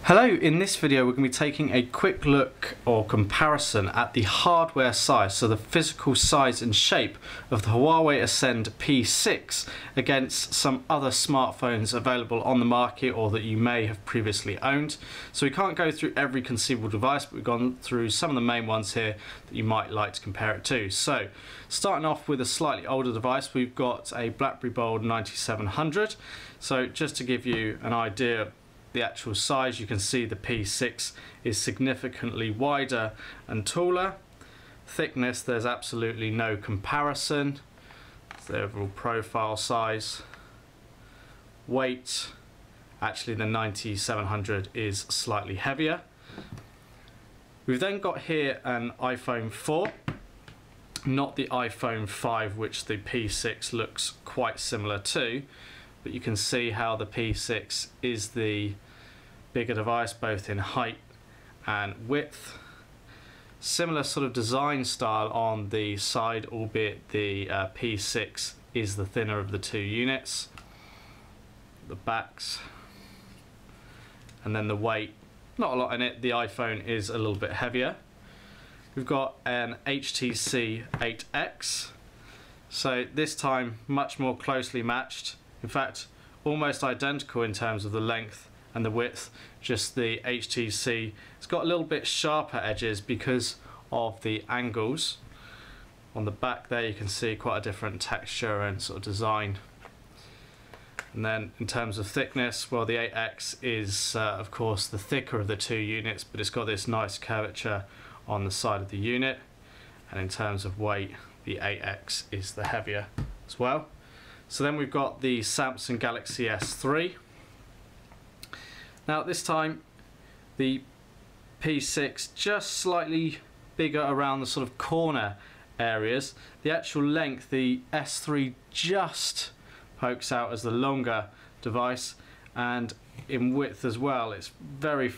Hello, in this video we're going to be taking a quick look or comparison at the hardware size, so the physical size and shape of the Huawei Ascend P6 against some other smartphones available on the market or that you may have previously owned. So we can't go through every conceivable device, but we've gone through some of the main ones here that you might like to compare it to. So starting off with a slightly older device, we've got a BlackBerry Bold 9700. So just to give you an idea of the actual size, you can see the P6 is significantly wider and taller. Thickness, there's absolutely no comparison. It's the overall profile size. Weight, actually the 9700 is slightly heavier. We've then got here an iPhone 4, not the iPhone 5, which the P6 looks quite similar to. But you can see how the P6 is the bigger device, both in height and width. Similar sort of design style on the side, albeit the P6 is the thinner of the two units. The backs, and then the weight, not a lot in it. The iPhone is a little bit heavier. We've got an HTC 8X, so this time much more closely matched. In fact, almost identical in terms of the length and the width, just the HTC. It's got a little bit sharper edges because of the angles. On the back there you can see quite a different texture and sort of design. And then in terms of thickness, well, the 8X is of course the thicker of the two units, but it's got this nice curvature on the side of the unit. And in terms of weight, the 8X is the heavier as well. So then we've got the Samsung Galaxy S3. Now this time the P6 just slightly bigger around the sort of corner areas. The actual length, the S3 just pokes out as the longer device, and in width as well it's very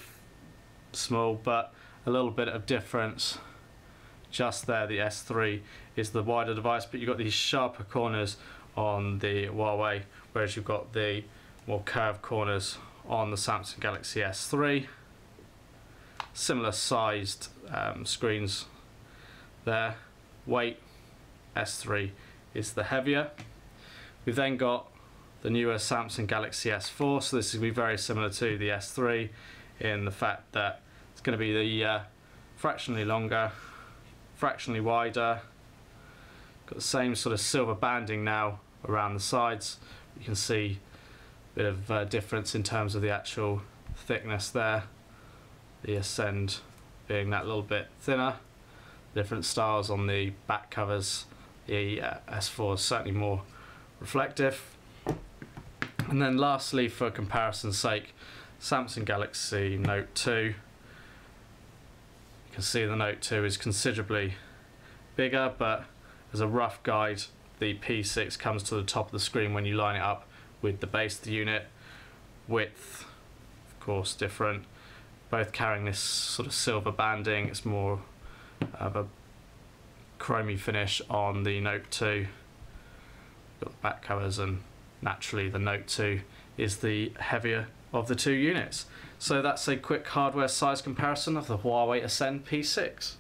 small, but a little bit of difference just there. The S3 is the wider device, but you've got these sharper corners on the Huawei, whereas you've got the more curved corners on the Samsung Galaxy S3. Similar sized screens there. Weight, S3 is the heavier. We've then got the newer Samsung Galaxy S4, so this is going to be very similar to the S3 in the fact that it's going to be the fractionally longer, fractionally wider. Got the same sort of silver banding now around the sides. You can see a bit of difference in terms of the actual thickness there. The Ascend being that little bit thinner. Different styles on the back covers. The S4 is certainly more reflective. And then lastly, for comparison's sake, Samsung Galaxy Note 2. You can see the Note 2 is considerably bigger, but as a rough guide, the P6 comes to the top of the screen when you line it up with the base of the unit. Width, of course, different. Both carrying this sort of silver banding. It's more of a chromy finish on the Note 2. Got the back covers, and naturally the Note 2 is the heavier of the two units. So that's a quick hardware size comparison of the Huawei Ascend P6.